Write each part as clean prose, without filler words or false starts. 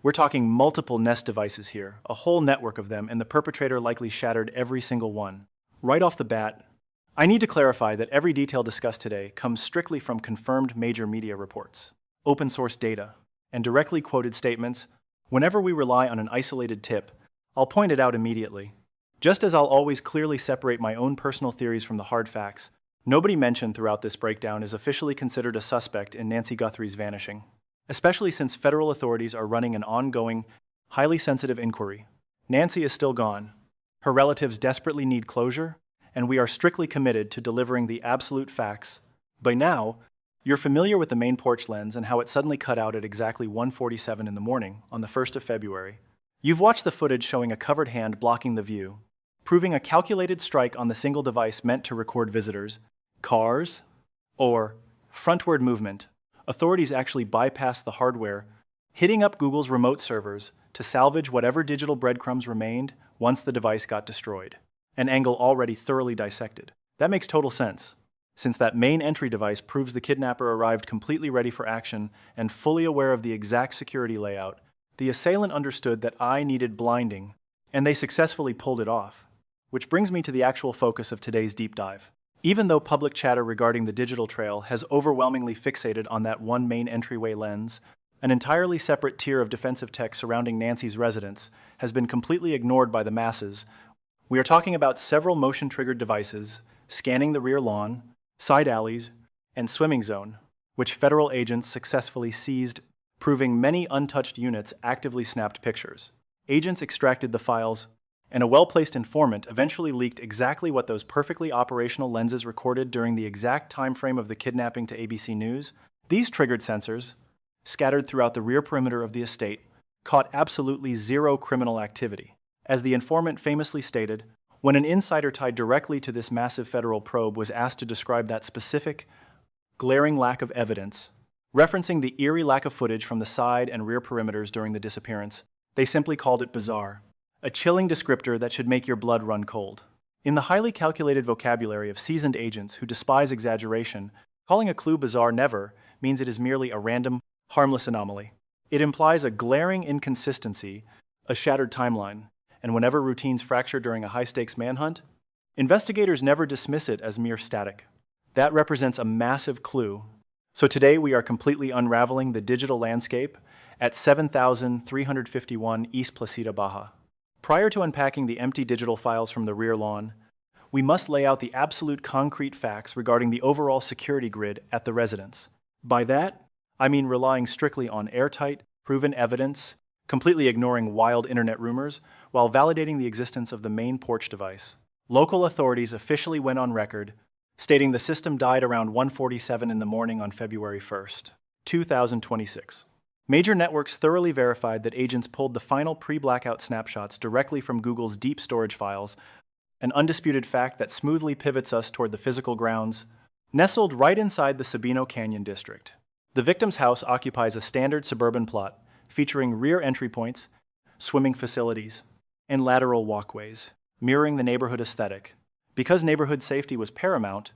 We're talking multiple Nest devices here, a whole network of them, and the perpetrator likely shattered every single one. Right off the bat, I need to clarify that every detail discussed today comes strictly from confirmed major media reports, open source data, and directly quoted statements. Whenever we rely on an isolated tip, I'll point it out immediately. Just as I'll always clearly separate my own personal theories from the hard facts, nobody mentioned throughout this breakdown is officially considered a suspect in Nancy Guthrie's vanishing, especially since federal authorities are running an ongoing, highly sensitive inquiry. Nancy is still gone. Her relatives desperately need closure, and we are strictly committed to delivering the absolute facts. By now, you're familiar with the main porch lens and how it suddenly cut out at exactly 1:47 in the morning on the 1st of February. You've watched the footage showing a covered hand blocking the view, proving a calculated strike on the single device meant to record visitors, cars, or frontward movement. Authorities actually bypassed the hardware, hitting up Google's remote servers to salvage whatever digital breadcrumbs remained once the device got destroyed, an angle already thoroughly dissected. That makes total sense, since that main entry device proves the kidnapper arrived completely ready for action and fully aware of the exact security layout. The assailant understood that I needed blinding, and they successfully pulled it off. Which brings me to the actual focus of today's deep dive. Even though public chatter regarding the digital trail has overwhelmingly fixated on that one main entryway lens, an entirely separate tier of defensive tech surrounding Nancy's residence has been completely ignored by the masses. We are talking about several motion-triggered devices scanning the rear lawn, side alleys, and swimming zone, which federal agents successfully seized, proving many untouched units actively snapped pictures. Agents extracted the files, and a well-placed informant eventually leaked exactly what those perfectly operational lenses recorded during the exact time frame of the kidnapping to ABC News. These triggered sensors, scattered throughout the rear perimeter of the estate, caught absolutely zero criminal activity. As the informant famously stated, when an insider tied directly to this massive federal probe was asked to describe that specific, glaring lack of evidence, referencing the eerie lack of footage from the side and rear perimeters during the disappearance, they simply called it bizarre, a chilling descriptor that should make your blood run cold. In the highly calculated vocabulary of seasoned agents who despise exaggeration, calling a clue bizarre never means it is merely a random, harmless anomaly. It implies a glaring inconsistency, a shattered timeline, and whenever routines fracture during a high-stakes manhunt, investigators never dismiss it as mere static. That represents a massive clue. So today we are completely unraveling the digital landscape at 7351 East Placida, Baja. Prior to unpacking the empty digital files from the rear lawn, we must lay out the absolute concrete facts regarding the overall security grid at the residence. By that, I mean relying strictly on airtight, proven evidence, completely ignoring wild internet rumors, while validating the existence of the main porch device. Local authorities officially went on record, stating the system died around 1:47 in the morning on February 1st, 2026. Major networks thoroughly verified that agents pulled the final pre-blackout snapshots directly from Google's deep storage files, an undisputed fact that smoothly pivots us toward the physical grounds. Nestled right inside the Sabino Canyon district, the victim's house occupies a standard suburban plot featuring rear entry points, swimming facilities, and lateral walkways, mirroring the neighborhood aesthetic. Because neighborhood safety was paramount,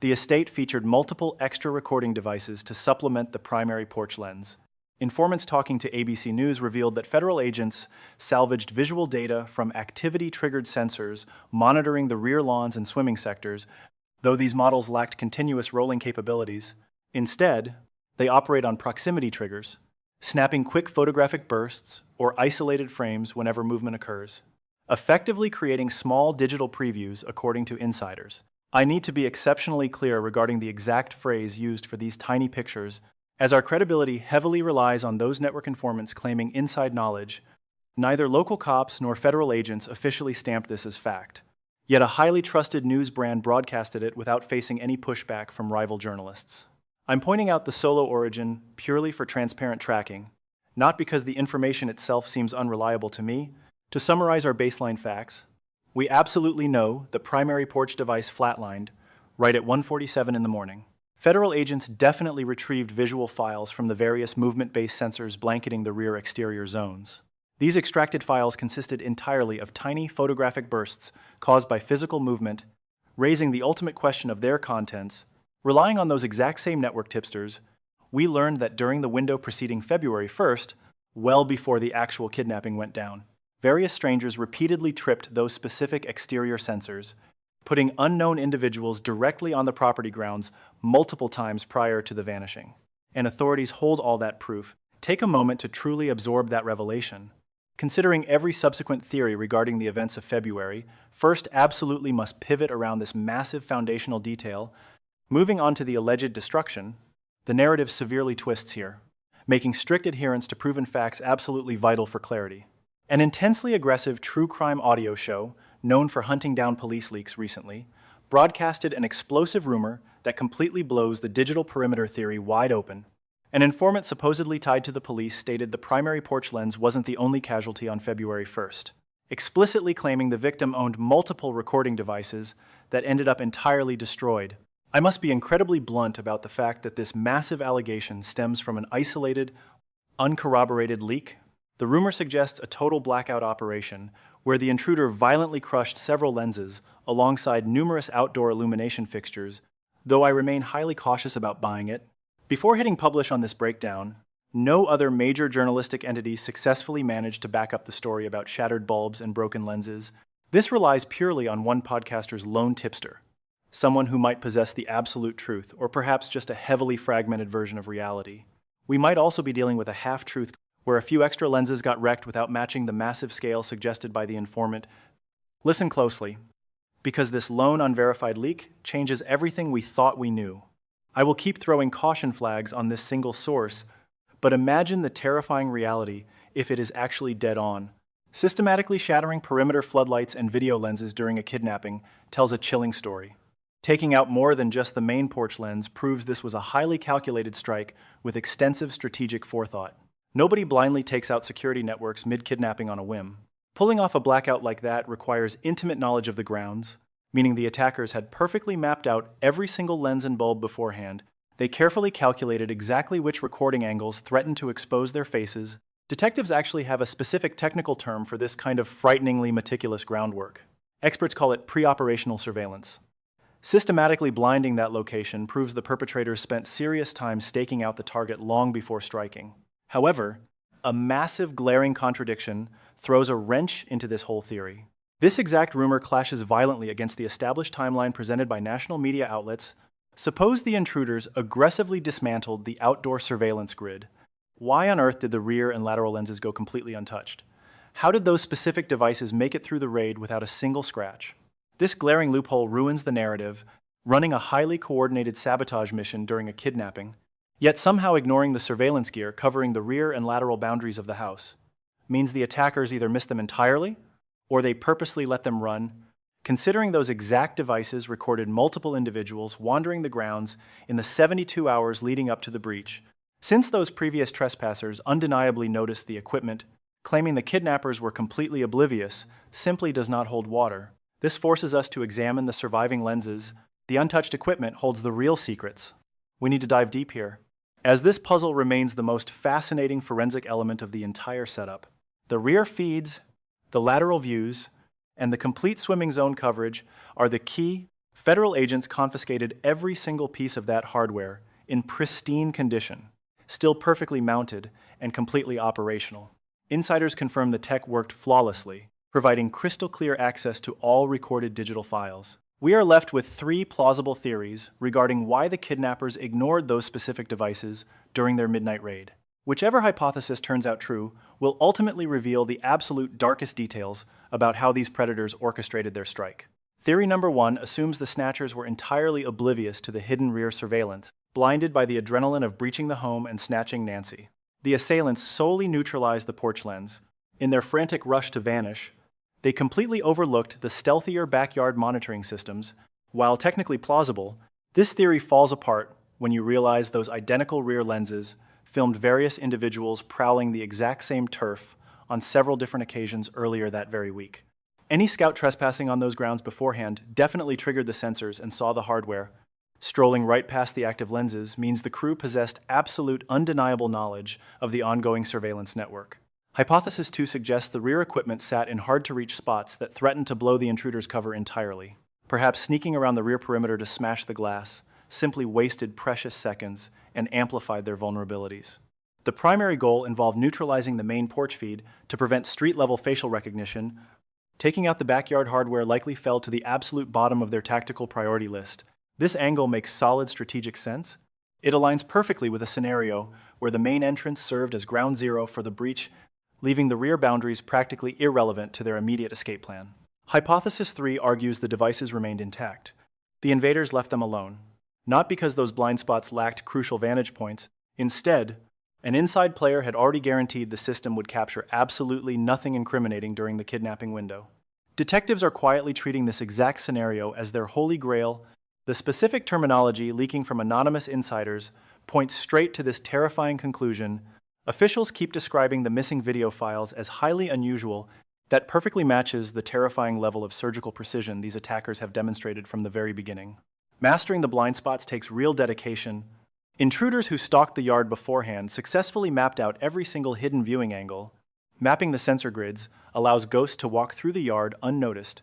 the estate featured multiple extra recording devices to supplement the primary porch lens. Informants talking to ABC News revealed that federal agents salvaged visual data from activity-triggered sensors monitoring the rear lawns and swimming sectors, though these models lacked continuous rolling capabilities. Instead, they operate on proximity triggers, snapping quick photographic bursts or isolated frames whenever movement occurs, effectively creating small digital previews according to insiders. I need to be exceptionally clear regarding the exact phrase used for these tiny pictures, as our credibility heavily relies on those network informants claiming inside knowledge. Neither local cops nor federal agents officially stamped this as fact, yet a highly trusted news brand broadcasted it without facing any pushback from rival journalists. I'm pointing out the solo origin purely for transparent tracking, not because the information itself seems unreliable to me. To summarize our baseline facts, we absolutely know the primary porch device flatlined right at 1:47 in the morning. Federal agents definitely retrieved visual files from the various movement-based sensors blanketing the rear exterior zones. These extracted files consisted entirely of tiny photographic bursts caused by physical movement, raising the ultimate question of their contents. Relying on those exact same network tipsters, we learned that during the window preceding February 1st, well before the actual kidnapping went down. Various strangers repeatedly tripped those specific exterior sensors, putting unknown individuals directly on the property grounds multiple times prior to the vanishing. And authorities hold all that proof. Take a moment to truly absorb that revelation. Considering every subsequent theory regarding the events of February, first absolutely must pivot around this massive foundational detail. Moving on to the alleged destruction, the narrative severely twists here, making strict adherence to proven facts absolutely vital for clarity. An intensely aggressive true crime audio show, known for hunting down police leaks recently, broadcasted an explosive rumor that completely blows the digital perimeter theory wide open. An informant supposedly tied to the police stated the primary porch lens wasn't the only casualty on February 1st, explicitly claiming the victim owned multiple recording devices that ended up entirely destroyed. I must be incredibly blunt about the fact that this massive allegation stems from an isolated, uncorroborated leak. The rumor suggests a total blackout operation where the intruder violently crushed several lenses alongside numerous outdoor illumination fixtures, though I remain highly cautious about buying it. Before hitting publish on this breakdown, no other major journalistic entity successfully managed to back up the story about shattered bulbs and broken lenses. This relies purely on one podcaster's lone tipster, someone who might possess the absolute truth, or perhaps just a heavily fragmented version of reality. We might also be dealing with a half-truth where a few extra lenses got wrecked without matching the massive scale suggested by the informant. Listen closely, because this lone unverified leak changes everything we thought we knew. I will keep throwing caution flags on this single source, but imagine the terrifying reality if it is actually dead on. Systematically shattering perimeter floodlights and video lenses during a kidnapping tells a chilling story. Taking out more than just the main porch lens proves this was a highly calculated strike with extensive strategic forethought. Nobody blindly takes out security networks mid-kidnapping on a whim. Pulling off a blackout like that requires intimate knowledge of the grounds, meaning the attackers had perfectly mapped out every single lens and bulb beforehand. They carefully calculated exactly which recording angles threatened to expose their faces. Detectives actually have a specific technical term for this kind of frighteningly meticulous groundwork. Experts call it pre-operational surveillance. Systematically blinding that location proves the perpetrators spent serious time staking out the target long before striking. However, a massive glaring contradiction throws a wrench into this whole theory. This exact rumor clashes violently against the established timeline presented by national media outlets. Suppose the intruders aggressively dismantled the outdoor surveillance grid. Why on earth did the rear and lateral lenses go completely untouched? How did those specific devices make it through the raid without a single scratch? This glaring loophole ruins the narrative, running a highly coordinated sabotage mission during a kidnapping, yet somehow ignoring the surveillance gear covering the rear and lateral boundaries of the house. Means the attackers either missed them entirely, or they purposely let them run. Considering those exact devices recorded multiple individuals wandering the grounds in the 72 hours leading up to the breach, since those previous trespassers undeniably noticed the equipment, claiming the kidnappers were completely oblivious simply does not hold water. This forces us to examine the surviving lenses. The untouched equipment holds the real secrets. We need to dive deep here, as this puzzle remains the most fascinating forensic element of the entire setup. The rear feeds, the lateral views, and the complete swimming zone coverage are the key. Federal agents confiscated every single piece of that hardware in pristine condition, still perfectly mounted and completely operational. Insiders confirm the tech worked flawlessly, providing crystal clear access to all recorded digital files. We are left with three plausible theories regarding why the kidnappers ignored those specific devices during their midnight raid. Whichever hypothesis turns out true will ultimately reveal the absolute darkest details about how these predators orchestrated their strike. Theory number one assumes the snatchers were entirely oblivious to the hidden rear surveillance, blinded by the adrenaline of breaching the home and snatching Nancy. The assailants solely neutralized the porch lens. In their frantic rush to vanish, they completely overlooked the stealthier backyard monitoring systems. While technically plausible, this theory falls apart when you realize those identical rear lenses filmed various individuals prowling the exact same turf on several different occasions earlier that very week. Any scout trespassing on those grounds beforehand definitely triggered the sensors and saw the hardware. Strolling right past the active lenses means the crew possessed absolute undeniable knowledge of the ongoing surveillance network. Hypothesis 2 suggests the rear equipment sat in hard-to-reach spots that threatened to blow the intruder's cover entirely. Perhaps sneaking around the rear perimeter to smash the glass simply wasted precious seconds and amplified their vulnerabilities. The primary goal involved neutralizing the main porch feed to prevent street-level facial recognition. Taking out the backyard hardware likely fell to the absolute bottom of their tactical priority list. This angle makes solid strategic sense. It aligns perfectly with a scenario where the main entrance served as ground zero for the breach, leaving the rear boundaries practically irrelevant to their immediate escape plan. Hypothesis 3 argues the devices remained intact. The invaders left them alone, not because those blind spots lacked crucial vantage points. Instead, an inside player had already guaranteed the system would capture absolutely nothing incriminating during the kidnapping window. Detectives are quietly treating this exact scenario as their holy grail. The specific terminology leaking from anonymous insiders points straight to this terrifying conclusion. Officials keep describing the missing video files as highly unusual. That perfectly matches the terrifying level of surgical precision these attackers have demonstrated from the very beginning. Mastering the blind spots takes real dedication. Intruders who stalked the yard beforehand successfully mapped out every single hidden viewing angle. Mapping the sensor grids allows ghosts to walk through the yard unnoticed.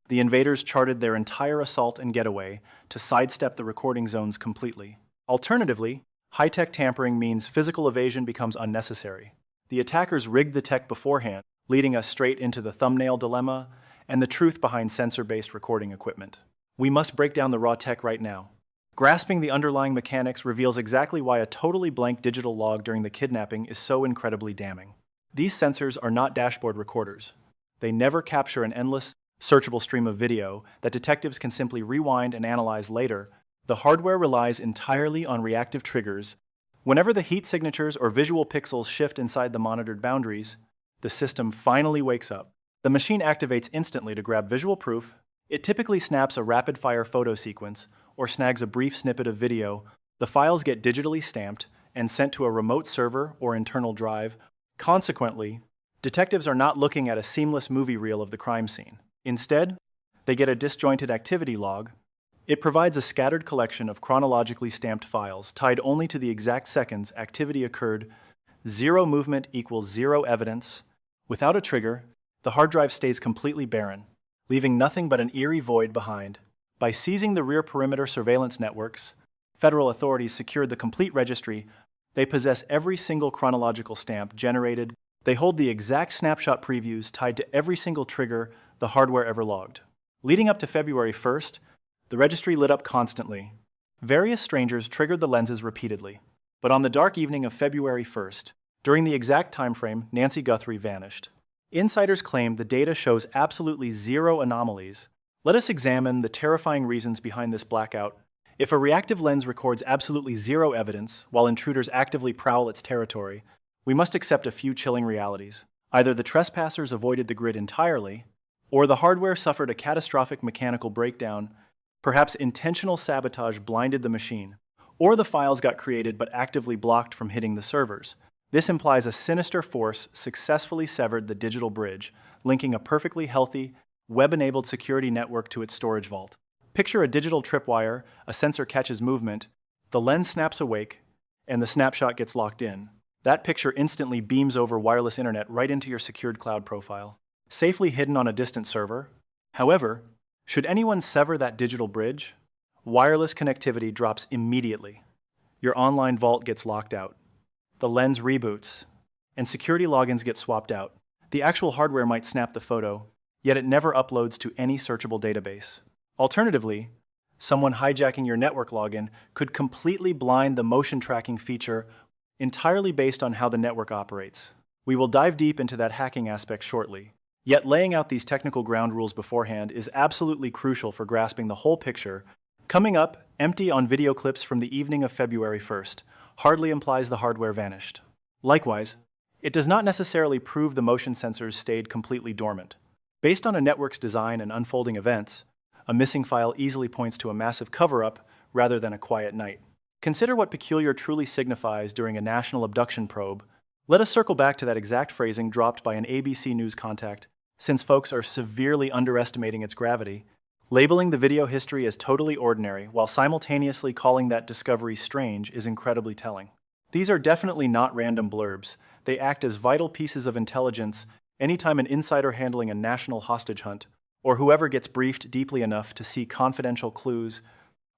The invaders charted their entire assault and getaway to sidestep the recording zones completely. Alternatively, high-tech tampering means physical evasion becomes unnecessary. The attackers rigged the tech beforehand, leading us straight into the thumbnail dilemma and the truth behind sensor-based recording equipment. We must break down the raw tech right now. Grasping the underlying mechanics reveals exactly why a totally blank digital log during the kidnapping is so incredibly damning. These sensors are not dashboard recorders. They never capture an endless, searchable stream of video that detectives can simply rewind and analyze later. The hardware relies entirely on reactive triggers. Whenever the heat signatures or visual pixels shift inside the monitored boundaries, the system finally wakes up. The machine activates instantly to grab visual proof. It typically snaps a rapid-fire photo sequence or snags a brief snippet of video. The files get digitally stamped and sent to a remote server or internal drive. Consequently, detectives are not looking at a seamless movie reel of the crime scene. Instead, they get a disjointed activity log. It provides a scattered collection of chronologically stamped files tied only to the exact seconds activity occurred. Zero movement equals zero evidence. Without a trigger, the hard drive stays completely barren, leaving nothing but an eerie void behind. By seizing the rear perimeter surveillance networks, federal authorities secured the complete registry. They possess every single chronological stamp generated. They hold the exact snapshot previews tied to every single trigger the hardware ever logged. Leading up to February 1st, the registry lit up constantly. Various strangers triggered the lenses repeatedly. But on the dark evening of February 1st, during the exact time frame, Nancy Guthrie vanished. Insiders claim the data shows absolutely zero anomalies. Let us examine the terrifying reasons behind this blackout. If a reactive lens records absolutely zero evidence while intruders actively prowl its territory, we must accept a few chilling realities. Either the trespassers avoided the grid entirely, or the hardware suffered a catastrophic mechanical breakdown. Perhaps intentional sabotage blinded the machine, or the files got created but actively blocked from hitting the servers. This implies a sinister force successfully severed the digital bridge, linking a perfectly healthy, web-enabled security network to its storage vault. Picture a digital tripwire, a sensor catches movement, the lens snaps awake, and the snapshot gets locked in. That picture instantly beams over wireless internet right into your secured cloud profile, safely hidden on a distant server. However, should anyone sever that digital bridge, wireless connectivity drops immediately. Your online vault gets locked out. The lens reboots, and security logins get swapped out. The actual hardware might snap the photo, yet it never uploads to any searchable database. Alternatively, someone hijacking your network login could completely blind the motion tracking feature entirely based on how the network operates. We will dive deep into that hacking aspect shortly. Yet laying out these technical ground rules beforehand is absolutely crucial for grasping the whole picture. Coming up, empty on video clips from the evening of February 1st, hardly implies the hardware vanished. Likewise, it does not necessarily prove the motion sensors stayed completely dormant. Based on a network's design and unfolding events, a missing file easily points to a massive cover-up rather than a quiet night. Consider what peculiar truly signifies during a national abduction probe. Let us circle back to that exact phrasing dropped by an ABC News contact, since folks are severely underestimating its gravity. Labeling the video history as totally ordinary while simultaneously calling that discovery strange is incredibly telling. These are definitely not random blurbs. They act as vital pieces of intelligence anytime an insider handling a national hostage hunt, or whoever gets briefed deeply enough to see confidential clues,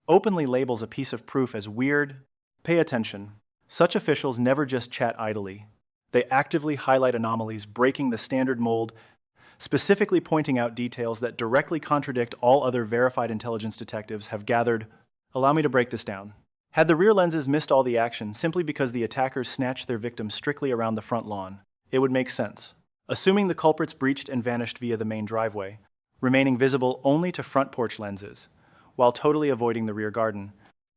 openly labels a piece of proof as weird. Pay attention. Such officials never just chat idly. They actively highlight anomalies, breaking the standard mold, specifically pointing out details that directly contradict all other verified intelligence detectives have gathered. Allow me to break this down. Had the rear lenses missed all the action simply because the attackers snatched their victim strictly around the front lawn, it would make sense. Assuming the culprits breached and vanished via the main driveway, remaining visible only to front porch lenses, while totally avoiding the rear garden,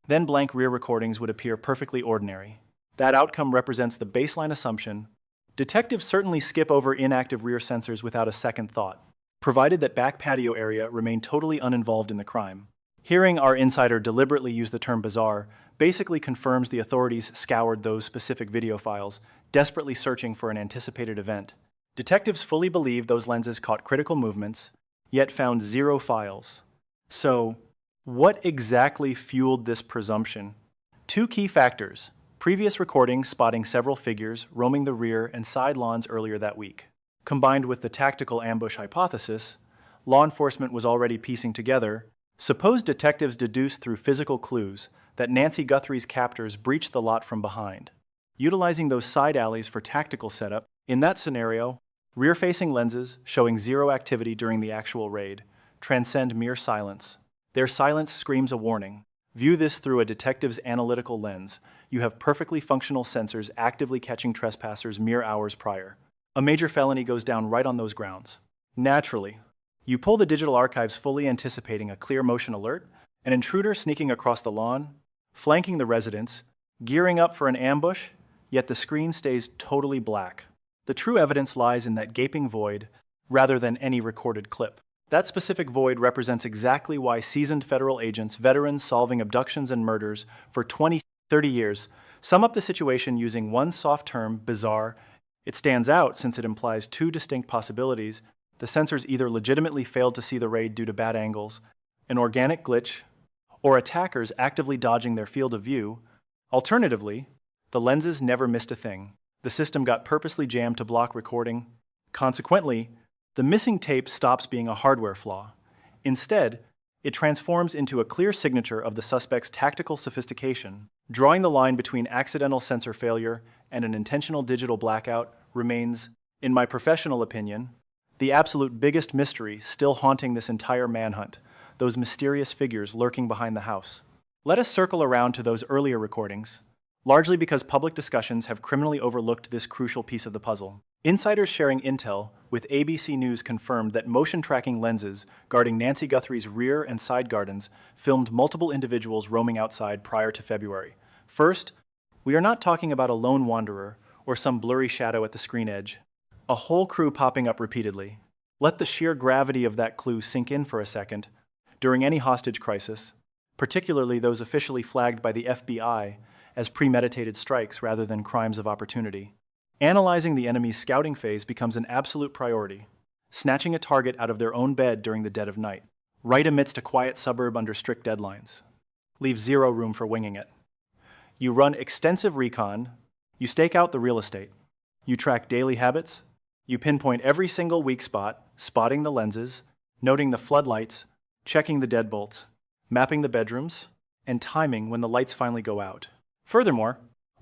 then blank rear recordings would appear perfectly ordinary. That outcome represents the baseline assumption. Detectives certainly skip over inactive rear sensors without a second thought, provided that back patio area remained totally uninvolved in the crime. Hearing our insider deliberately use the term bizarre basically confirms the authorities scoured those specific video files, desperately searching for an anticipated event. Detectives fully believe those lenses caught critical movements, yet found zero files. So, what exactly fueled this presumption? Two key factors: previous recordings spotting several figures roaming the rear and side lawns earlier that week. Combined with the tactical ambush hypothesis, law enforcement was already piecing together. Suppose detectives deduced through physical clues that Nancy Guthrie's captors breached the lot from behind, utilizing those side alleys for tactical setup. In that scenario, rear-facing lenses, showing zero activity during the actual raid, transcend mere silence. Their silence screams a warning. View this through a detective's analytical lens. You have perfectly functional sensors actively catching trespassers mere hours prior. A major felony goes down right on those grounds. Naturally, you pull the digital archives fully anticipating a clear motion alert, an intruder sneaking across the lawn, flanking the residence, gearing up for an ambush, yet the screen stays totally black. The true evidence lies in that gaping void rather than any recorded clip. That specific void represents exactly why seasoned federal agents, veterans solving abductions and murders for 20, 30 years, sum up the situation using one soft term, bizarre. It stands out since it implies two distinct possibilities. The sensors either legitimately failed to see the raid due to bad angles, an organic glitch, or attackers actively dodging their field of view. Alternatively, the lenses never missed a thing. The system got purposely jammed to block recording. Consequently, the missing tape stops being a hardware flaw. Instead, it transforms into a clear signature of the suspect's tactical sophistication. Drawing the line between accidental sensor failure and an intentional digital blackout remains, in my professional opinion, the absolute biggest mystery still haunting this entire manhunt, those mysterious figures lurking behind the house. Let us circle around to those earlier recordings, largely because public discussions have criminally overlooked this crucial piece of the puzzle. Insiders sharing intel with ABC News confirmed that motion tracking lenses guarding Nancy Guthrie's rear and side gardens filmed multiple individuals roaming outside prior to February. First, we are not talking about a lone wanderer or some blurry shadow at the screen edge. A whole crew popping up repeatedly. Let the sheer gravity of that clue sink in for a second. During any hostage crisis, particularly those officially flagged by the FBI as premeditated strikes rather than crimes of opportunity, analyzing the enemy's scouting phase becomes an absolute priority. Snatching a target out of their own bed during the dead of night, right amidst a quiet suburb under strict deadlines, leaves zero room for winging it. You run extensive recon, you stake out the real estate, you track daily habits, you pinpoint every single weak spot, spotting the lenses, noting the floodlights, checking the deadbolts, mapping the bedrooms, and timing when the lights finally go out. Furthermore,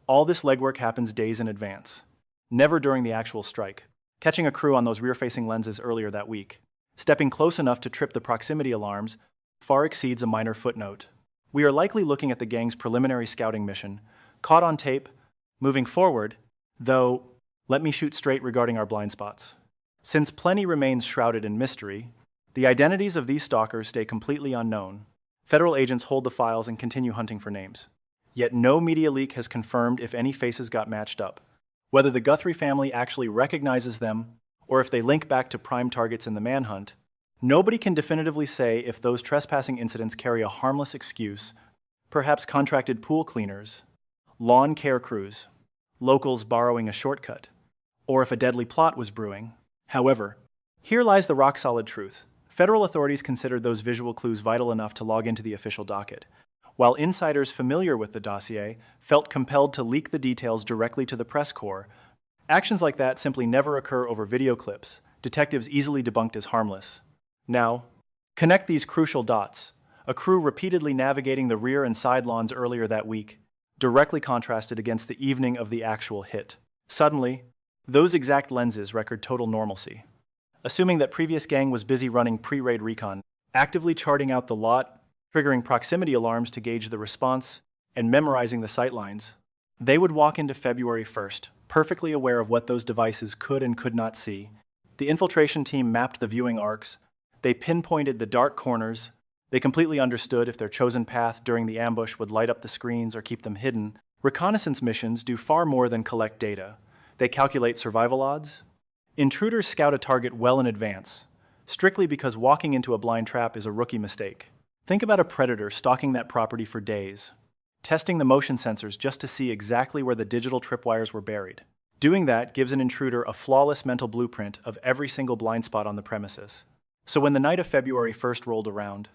all this legwork happens days in advance, never during the actual strike. Catching a crew on those rear-facing lenses earlier that week, stepping close enough to trip the proximity alarms, far exceeds a minor footnote. We are likely looking at the gang's preliminary scouting mission, caught on tape. Moving forward, though, let me shoot straight regarding our blind spots. Since plenty remains shrouded in mystery, the identities of these stalkers stay completely unknown. Federal agents hold the files and continue hunting for names. Yet no media leak has confirmed if any faces got matched up, whether the Guthrie family actually recognizes them, or if they link back to prime targets in the manhunt. Nobody can definitively say if those trespassing incidents carry a harmless excuse, perhaps contracted pool cleaners, lawn care crews, locals borrowing a shortcut, or if a deadly plot was brewing. However, here lies the rock-solid truth. Federal authorities considered those visual clues vital enough to log into the official docket, while insiders familiar with the dossier felt compelled to leak the details directly to the press corps. Actions like that simply never occur over video clips. Detectives easily debunked as harmless. Now, connect these crucial dots. A crew repeatedly navigating the rear and side lawns earlier that week, directly contrasted against the evening of the actual hit. Suddenly, those exact lenses record total normalcy. Assuming that previous gang was busy running pre-raid recon, actively charting out the lot, triggering proximity alarms to gauge the response, and memorizing the sightlines, they would walk into February 1st, perfectly aware of what those devices could and could not see. The infiltration team mapped the viewing arcs, they pinpointed the dark corners, they completely understood if their chosen path during the ambush would light up the screens or keep them hidden. Reconnaissance missions do far more than collect data. They calculate survival odds. Intruders scout a target well in advance, strictly because walking into a blind trap is a rookie mistake. Think about a predator stalking that property for days, testing the motion sensors just to see exactly where the digital tripwires were buried. Doing that gives an intruder a flawless mental blueprint of every single blind spot on the premises. So when the night of February 1st rolled around,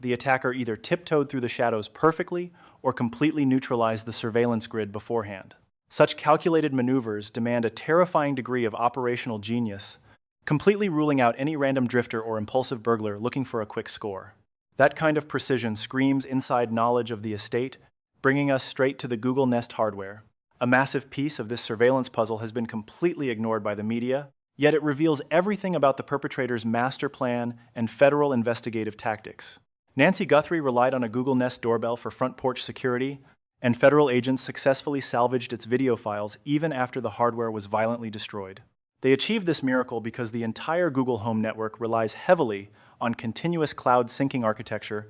the attacker either tiptoed through the shadows perfectly or completely neutralized the surveillance grid beforehand. Such calculated maneuvers demand a terrifying degree of operational genius, completely ruling out any random drifter or impulsive burglar looking for a quick score. That kind of precision screams inside knowledge of the estate, bringing us straight to the Google Nest hardware. A massive piece of this surveillance puzzle has been completely ignored by the media, yet it reveals everything about the perpetrator's master plan and federal investigative tactics. Nancy Guthrie relied on a Google Nest doorbell for front porch security, and federal agents successfully salvaged its video files even after the hardware was violently destroyed. They achieved this miracle because the entire Google Home network relies heavily on continuous cloud syncing architecture.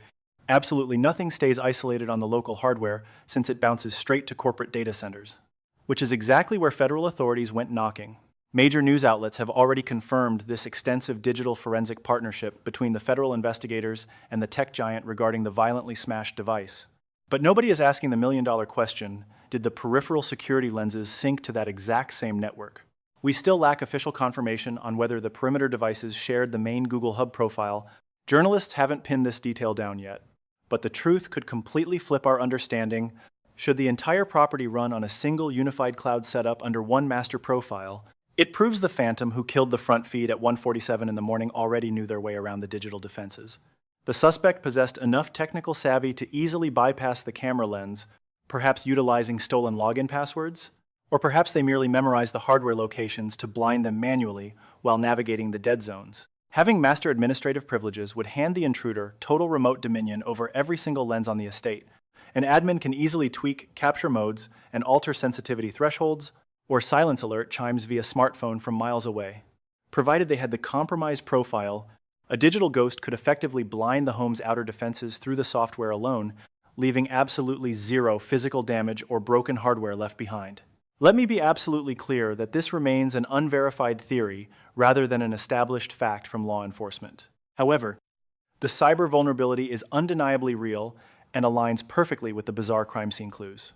Absolutely nothing stays isolated on the local hardware since it bounces straight to corporate data centers, which is exactly where federal authorities went knocking. Major news outlets have already confirmed this extensive digital forensic partnership between the federal investigators and the tech giant regarding the violently smashed device. But nobody is asking the million-dollar question, did the peripheral security lenses sync to that exact same network? We still lack official confirmation on whether the perimeter devices shared the main Google Hub profile. Journalists haven't pinned this detail down yet, but the truth could completely flip our understanding. Should the entire property run on a single unified cloud setup under one master profile, it proves the phantom who killed the front feed at 1:47 in the morning already knew their way around the digital defenses. The suspect possessed enough technical savvy to easily bypass the camera lens, perhaps utilizing stolen login passwords? Or perhaps they merely memorized the hardware locations to blind them manually while navigating the dead zones. Having master administrative privileges would hand the intruder total remote dominion over every single lens on the estate. An admin can easily tweak capture modes and alter sensitivity thresholds, or silence alert chimes via smartphone from miles away. Provided they had the compromised profile, a digital ghost could effectively blind the home's outer defenses through the software alone, leaving absolutely zero physical damage or broken hardware left behind. Let me be absolutely clear that this remains an unverified theory rather than an established fact from law enforcement. However, the cyber vulnerability is undeniably real and aligns perfectly with the bizarre crime scene clues.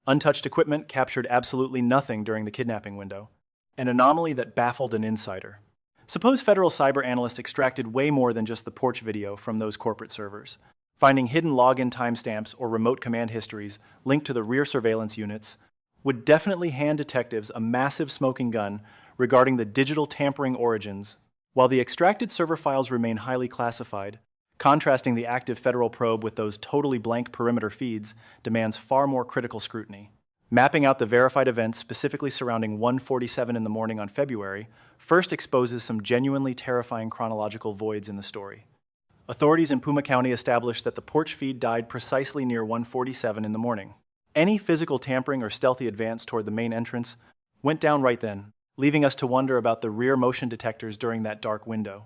Untouched equipment captured absolutely nothing during the kidnapping window, an anomaly that baffled an insider. Suppose federal cyber analysts extracted way more than just the porch video from those corporate servers, finding hidden login timestamps or remote command histories linked to the rear surveillance units would definitely hand detectives a massive smoking gun regarding the digital tampering origins. While the extracted server files remain highly classified, contrasting the active federal probe with those totally blank perimeter feeds demands far more critical scrutiny. Mapping out the verified events specifically surrounding 1:47 in the morning on February first exposes some genuinely terrifying chronological voids in the story. Authorities in Puma County established that the porch feed died precisely near 1:47 in the morning. Any physical tampering or stealthy advance toward the main entrance went down right then, leaving us to wonder about the rear motion detectors during that dark window.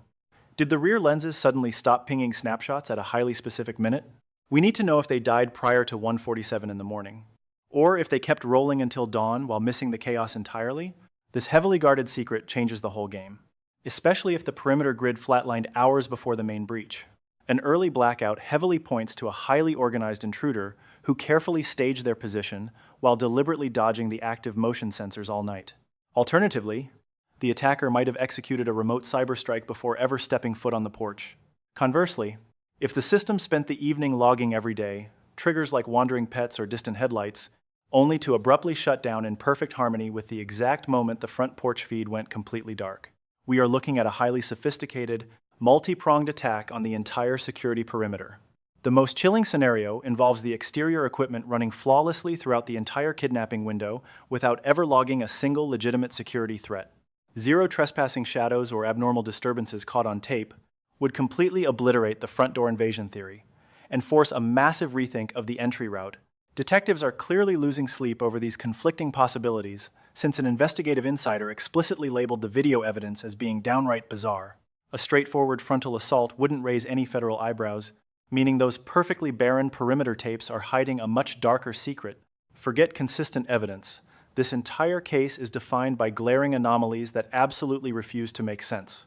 Did the rear lenses suddenly stop pinging snapshots at a highly specific minute? We need to know if they died prior to 1:47 in the morning, or if they kept rolling until dawn while missing the chaos entirely. This heavily guarded secret changes the whole game, especially if the perimeter grid flatlined hours before the main breach. An early blackout heavily points to a highly organized intruder who carefully staged their position while deliberately dodging the active motion sensors all night. Alternatively, the attacker might have executed a remote cyber strike before ever stepping foot on the porch. Conversely, if the system spent the evening logging every day, triggers like wandering pets or distant headlights, only to abruptly shut down in perfect harmony with the exact moment the front porch feed went completely dark, we are looking at a highly sophisticated, multi-pronged attack on the entire security perimeter. The most chilling scenario involves the exterior equipment running flawlessly throughout the entire kidnapping window without ever logging a single legitimate security threat. Zero trespassing shadows or abnormal disturbances caught on tape would completely obliterate the front door invasion theory and force a massive rethink of the entry route. Detectives are clearly losing sleep over these conflicting possibilities, since an investigative insider explicitly labeled the video evidence as being downright bizarre. A straightforward frontal assault wouldn't raise any federal eyebrows, meaning those perfectly barren perimeter tapes are hiding a much darker secret. Forget consistent evidence. This entire case is defined by glaring anomalies that absolutely refuse to make sense.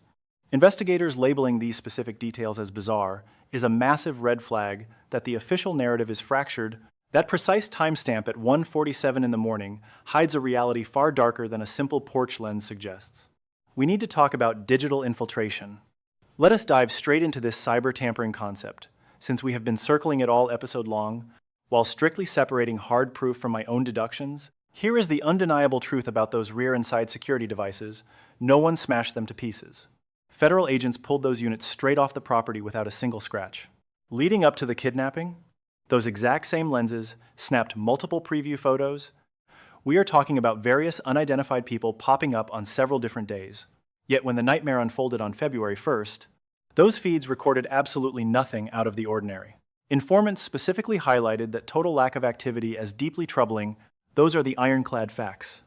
Investigators labeling these specific details as bizarre is a massive red flag that the official narrative is fractured. That precise timestamp at 1:47 in the morning hides a reality far darker than a simple porch lens suggests. We need to talk about digital infiltration. Let us dive straight into this cyber tampering concept, since we have been circling it all episode long, while strictly separating hard proof from my own deductions. Here is the undeniable truth about those rear and side security devices: no one smashed them to pieces. Federal agents pulled those units straight off the property without a single scratch. Leading up to the kidnapping, those exact same lenses snapped multiple preview photos. We are talking about various unidentified people popping up on several different days. Yet when the nightmare unfolded on February 1st, those feeds recorded absolutely nothing out of the ordinary. Informants specifically highlighted that total lack of activity as deeply troubling. Those are the ironclad facts.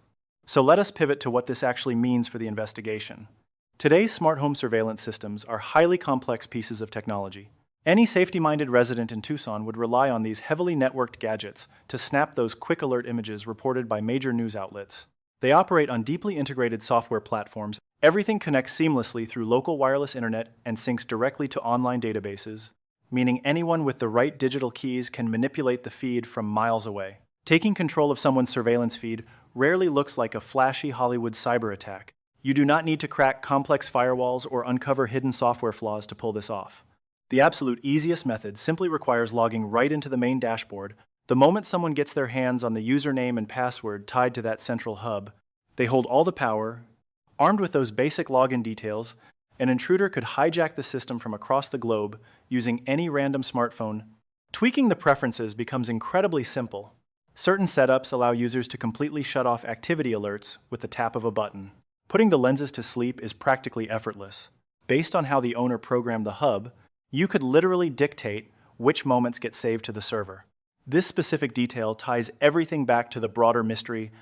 So let us pivot to what this actually means for the investigation. Today's smart home surveillance systems are highly complex pieces of technology. Any safety-minded resident in Tucson would rely on these heavily networked gadgets to snap those quick alert images reported by major news outlets. They operate on deeply integrated software platforms. Everything connects seamlessly through local wireless internet and syncs directly to online databases, meaning anyone with the right digital keys can manipulate the feed from miles away. Taking control of someone's surveillance feed rarely looks like a flashy Hollywood cyber attack. You do not need to crack complex firewalls or uncover hidden software flaws to pull this off. The absolute easiest method simply requires logging right into the main dashboard. The moment someone gets their hands on the username and password tied to that central hub, they hold all the power. Armed with those basic login details, an intruder could hijack the system from across the globe using any random smartphone. Tweaking the preferences becomes incredibly simple. Certain setups allow users to completely shut off activity alerts with the tap of a button. Putting the lenses to sleep is practically effortless. Based on how the owner programmed the hub, you could literally dictate which moments get saved to the server. This specific detail ties everything back to the broader mystery.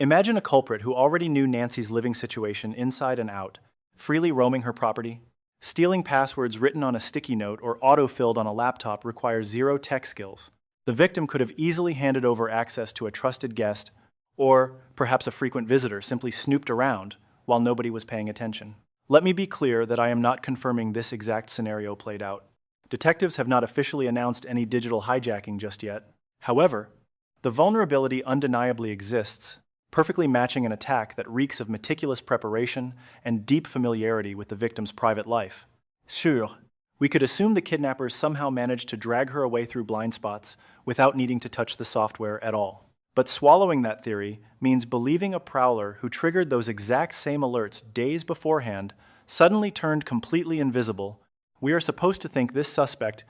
Imagine a culprit who already knew Nancy's living situation inside and out, freely roaming her property. Stealing passwords written on a sticky note or auto-filled on a laptop requires zero tech skills. The victim could have easily handed over access to a trusted guest, or perhaps a frequent visitor simply snooped around while nobody was paying attention. Let me be clear that I am not confirming this exact scenario played out. Detectives have not officially announced any digital hijacking just yet. However, the vulnerability undeniably exists, perfectly matching an attack that reeks of meticulous preparation and deep familiarity with the victim's private life. Sure, we could assume the kidnappers somehow managed to drag her away through blind spots without needing to touch the software at all. But swallowing that theory means believing a prowler who triggered those exact same alerts days beforehand suddenly turned completely invisible. We are supposed to think this suspect,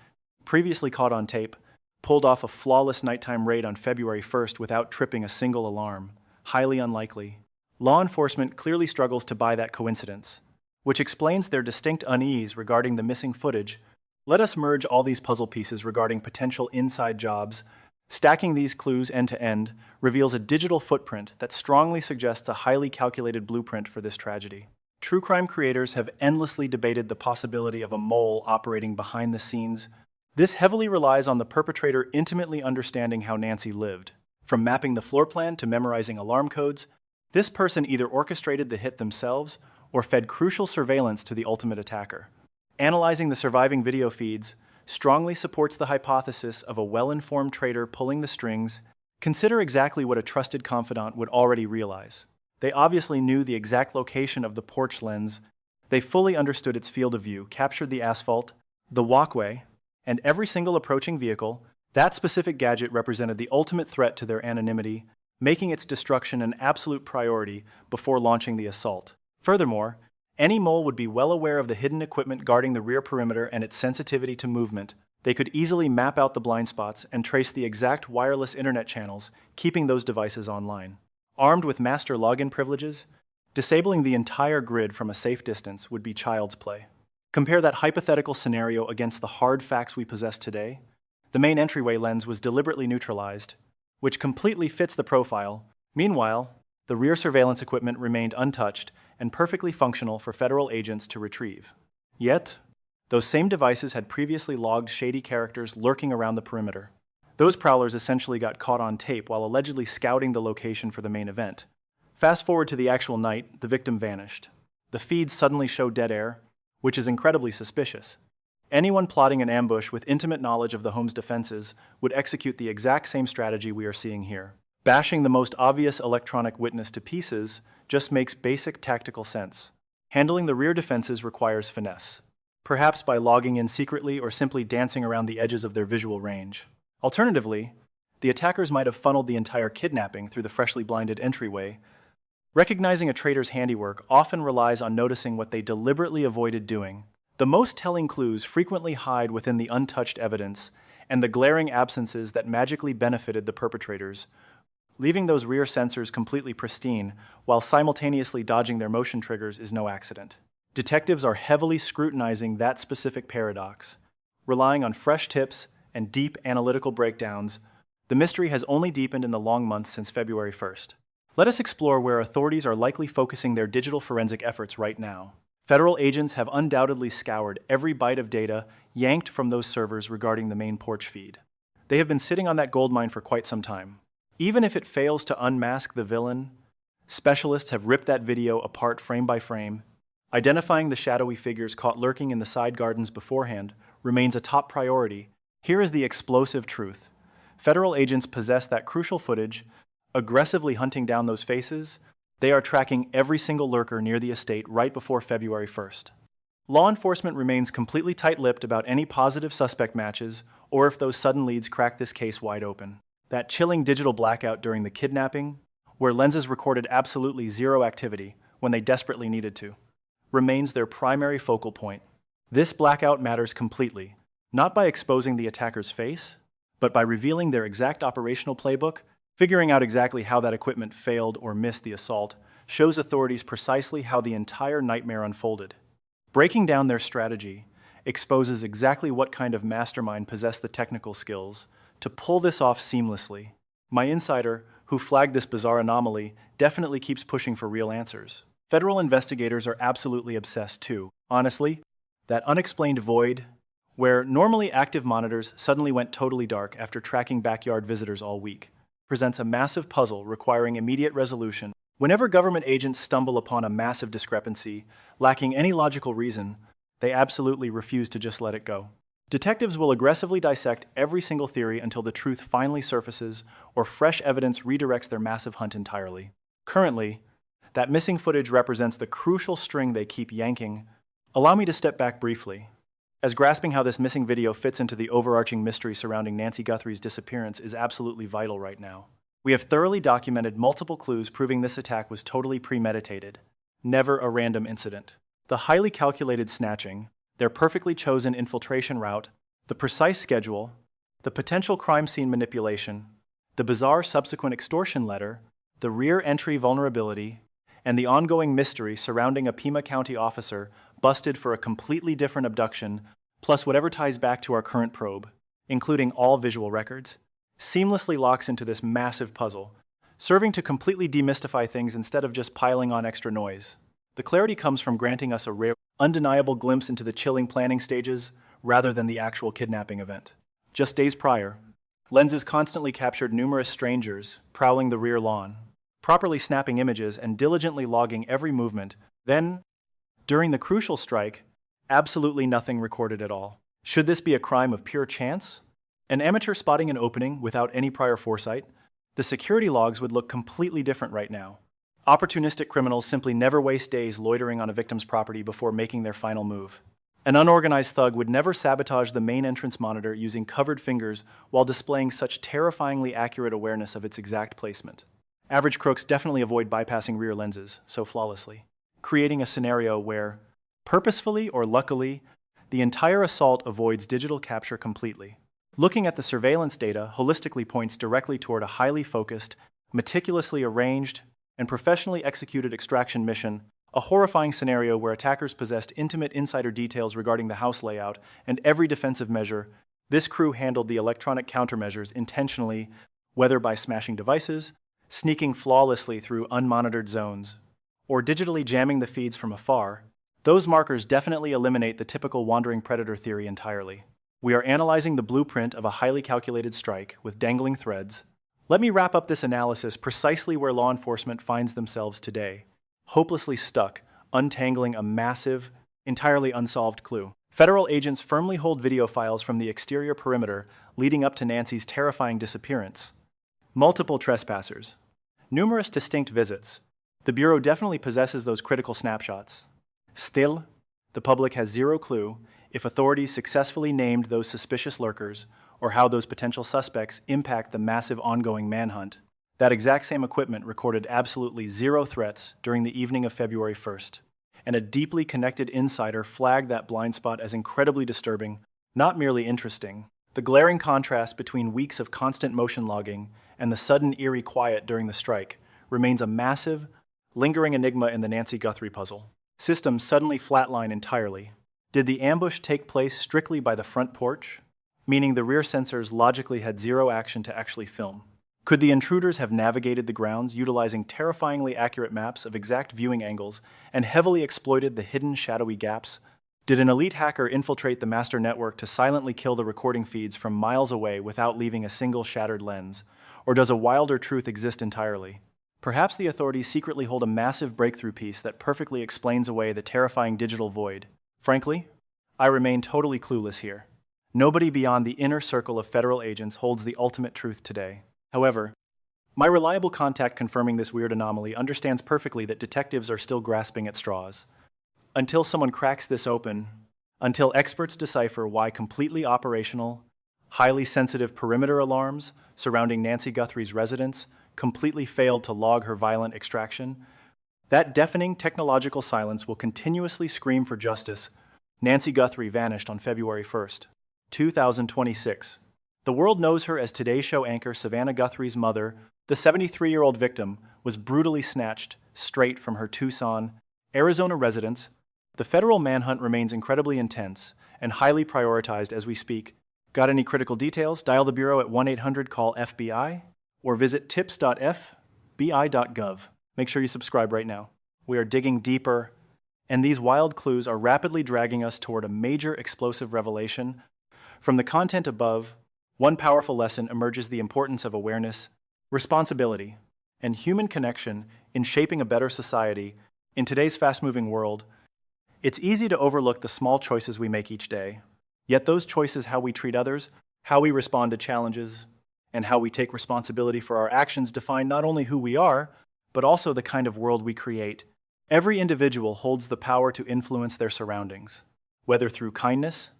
previously caught on tape, pulled off a flawless nighttime raid on February 1st without tripping a single alarm. Highly unlikely. Law enforcement clearly struggles to buy that coincidence, which explains their distinct unease regarding the missing footage. Let us merge all these puzzle pieces regarding potential inside jobs. Stacking these clues end to end reveals a digital footprint that strongly suggests a highly calculated blueprint for this tragedy. True crime creators have endlessly debated the possibility of a mole operating behind the scenes. This heavily relies on the perpetrator intimately understanding how Nancy lived. From mapping the floor plan to memorizing alarm codes, this person either orchestrated the hit themselves or fed crucial surveillance to the ultimate attacker. Analyzing the surviving video feeds strongly supports the hypothesis of a well-informed traitor pulling the strings. Consider exactly what a trusted confidant would already realize. They obviously knew the exact location of the porch lens. They fully understood its field of view, captured the asphalt, the walkway, and every single approaching vehicle. That specific gadget represented the ultimate threat to their anonymity, making its destruction an absolute priority before launching the assault. Furthermore, any mole would be well aware of the hidden equipment guarding the rear perimeter and its sensitivity to movement. They could easily map out the blind spots and trace the exact wireless internet channels, keeping those devices online. Armed with master login privileges, disabling the entire grid from a safe distance would be child's play. Compare that hypothetical scenario against the hard facts we possess today. The main entryway lens was deliberately neutralized, which completely fits the profile. Meanwhile, the rear surveillance equipment remained untouched and perfectly functional for federal agents to retrieve. Yet, those same devices had previously logged shady characters lurking around the perimeter. Those prowlers essentially got caught on tape while allegedly scouting the location for the main event. Fast forward to the actual night, the victim vanished. The feeds suddenly show dead air, which is incredibly suspicious. Anyone plotting an ambush with intimate knowledge of the home's defenses would execute the exact same strategy we are seeing here. Bashing the most obvious electronic witness to pieces just makes basic tactical sense. Handling the rear defenses requires finesse, perhaps by logging in secretly or simply dancing around the edges of their visual range. Alternatively, the attackers might have funneled the entire kidnapping through the freshly blinded entryway. Recognizing a traitor's handiwork often relies on noticing what they deliberately avoided doing. The most telling clues frequently hide within the untouched evidence and the glaring absences that magically benefited the perpetrators, leaving those rear sensors completely pristine while simultaneously dodging their motion triggers is no accident. Detectives are heavily scrutinizing that specific paradox. Relying on fresh tips and deep analytical breakdowns, the mystery has only deepened in the long months since February 1st. Let us explore where authorities are likely focusing their digital forensic efforts right now. Federal agents have undoubtedly scoured every byte of data yanked from those servers regarding the main porch feed. They have been sitting on that goldmine for quite some time. Even if it fails to unmask the villain, specialists have ripped that video apart frame by frame. Identifying the shadowy figures caught lurking in the side gardens beforehand remains a top priority. Here is the explosive truth. Federal agents possess that crucial footage, aggressively hunting down those faces. They are tracking every single lurker near the estate right before February 1st. Law enforcement remains completely tight-lipped about any positive suspect matches or if those sudden leads crack this case wide open. That chilling digital blackout during the kidnapping, where lenses recorded absolutely zero activity when they desperately needed to, remains their primary focal point. This blackout matters completely, not by exposing the attacker's face, but by revealing their exact operational playbook. Figuring out exactly how that equipment failed or missed the assault shows authorities precisely how the entire nightmare unfolded. Breaking down their strategy exposes exactly what kind of mastermind possessed the technical skills to pull this off seamlessly. My insider, who flagged this bizarre anomaly, definitely keeps pushing for real answers. Federal investigators are absolutely obsessed too. Honestly, that unexplained void, where normally active monitors suddenly went totally dark after tracking backyard visitors all week, presents a massive puzzle requiring immediate resolution. Whenever government agents stumble upon a massive discrepancy, lacking any logical reason, they absolutely refuse to just let it go. Detectives will aggressively dissect every single theory until the truth finally surfaces or fresh evidence redirects their massive hunt entirely. Currently, that missing footage represents the crucial string they keep yanking. Allow me to step back briefly, as grasping how this missing video fits into the overarching mystery surrounding Nancy Guthrie's disappearance is absolutely vital right now. We have thoroughly documented multiple clues proving this attack was totally premeditated, never a random incident. The highly calculated snatching, their perfectly chosen infiltration route, the precise schedule, the potential crime scene manipulation, the bizarre subsequent extortion letter, the rear entry vulnerability, and the ongoing mystery surrounding a Pima County officer busted for a completely different abduction, plus whatever ties back to our current probe, including all visual records, seamlessly locks into this massive puzzle, serving to completely demystify things instead of just piling on extra noise. The clarity comes from granting us a rare, undeniable glimpse into the chilling planning stages rather than the actual kidnapping event. Just days prior, lenses constantly captured numerous strangers prowling the rear lawn, properly snapping images and diligently logging every movement. Then, during the crucial strike, absolutely nothing recorded at all. Should this be a crime of pure chance? An amateur spotting an opening without any prior foresight? The security logs would look completely different right now. Opportunistic criminals simply never waste days loitering on a victim's property before making their final move. An unorganized thug would never sabotage the main entrance monitor using covered fingers while displaying such terrifyingly accurate awareness of its exact placement. Average crooks definitely avoid bypassing rear lenses so flawlessly, creating a scenario where, purposefully or luckily, the entire assault avoids digital capture completely. Looking at the surveillance data holistically points directly toward a highly focused, meticulously arranged, and professionally executed extraction mission, a horrifying scenario where attackers possessed intimate insider details regarding the house layout and every defensive measure. This crew handled the electronic countermeasures intentionally, whether by smashing devices, sneaking flawlessly through unmonitored zones, or digitally jamming the feeds from afar. Those markers definitely eliminate the typical wandering predator theory entirely. We are analyzing the blueprint of a highly calculated strike with dangling threads. Let me wrap up this analysis precisely where law enforcement finds themselves today, hopelessly stuck, untangling a massive, entirely unsolved clue. Federal agents firmly hold video files from the exterior perimeter leading up to Nancy's terrifying disappearance. Multiple trespassers. Numerous distinct visits. The Bureau definitely possesses those critical snapshots. Still, the public has zero clue if authorities successfully named those suspicious lurkers or how those potential suspects impact the massive ongoing manhunt. That exact same equipment recorded absolutely zero threats during the evening of February 1st, and a deeply connected insider flagged that blind spot as incredibly disturbing, not merely interesting. The glaring contrast between weeks of constant motion logging and the sudden eerie quiet during the strike remains a massive, lingering enigma in the Nancy Guthrie puzzle. Systems suddenly flatline entirely. Did the ambush take place strictly by the front porch, meaning the rear sensors logically had zero action to actually film? Could the intruders have navigated the grounds utilizing terrifyingly accurate maps of exact viewing angles and heavily exploited the hidden shadowy gaps? Did an elite hacker infiltrate the master network to silently kill the recording feeds from miles away without leaving a single shattered lens? Or does a wilder truth exist entirely? Perhaps the authorities secretly hold a massive breakthrough piece that perfectly explains away the terrifying digital void. Frankly, I remain totally clueless here. Nobody beyond the inner circle of federal agents holds the ultimate truth today. However, my reliable contact confirming this weird anomaly understands perfectly that detectives are still grasping at straws. Until someone cracks this open, until experts decipher why completely operational, highly sensitive perimeter alarms surrounding Nancy Guthrie's residence completely failed to log her violent extraction, that deafening technological silence will continuously scream for justice. Nancy Guthrie vanished on February 1st, 2026. The world knows her as Today Show anchor Savannah Guthrie's mother. The 73-year-old victim was brutally snatched straight from her Tucson, Arizona residence. The federal manhunt remains incredibly intense and highly prioritized as we speak. Got any critical details? Dial the Bureau at 1-800-CALL-FBI or visit tips.fbi.gov. Make sure you subscribe right now. We are digging deeper, and these wild clues are rapidly dragging us toward a major explosive revelation. From the content above, one powerful lesson emerges: the importance of awareness, responsibility, and human connection in shaping a better society. In today's fast-moving world, it's easy to overlook the small choices we make each day. Yet those choices, how we treat others, how we respond to challenges, and how we take responsibility for our actions, define not only who we are, but also the kind of world we create. Every individual holds the power to influence their surroundings, whether through kindness,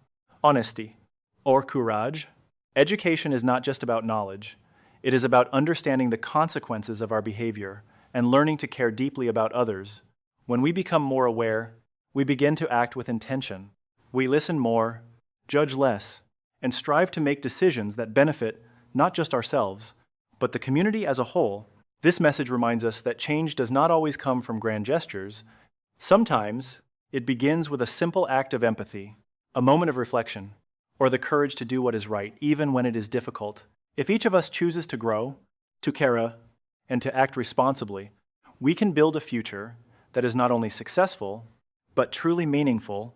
honesty, or courage. Education is not just about knowledge. It is about understanding the consequences of our behavior and learning to care deeply about others. When we become more aware, we begin to act with intention. We listen more, judge less, and strive to make decisions that benefit not just ourselves, but the community as a whole. This message reminds us that change does not always come from grand gestures. Sometimes it begins with a simple act of empathy, a moment of reflection, or the courage to do what is right, even when it is difficult. If each of us chooses to grow, to care, and to act responsibly, we can build a future that is not only successful, but truly meaningful.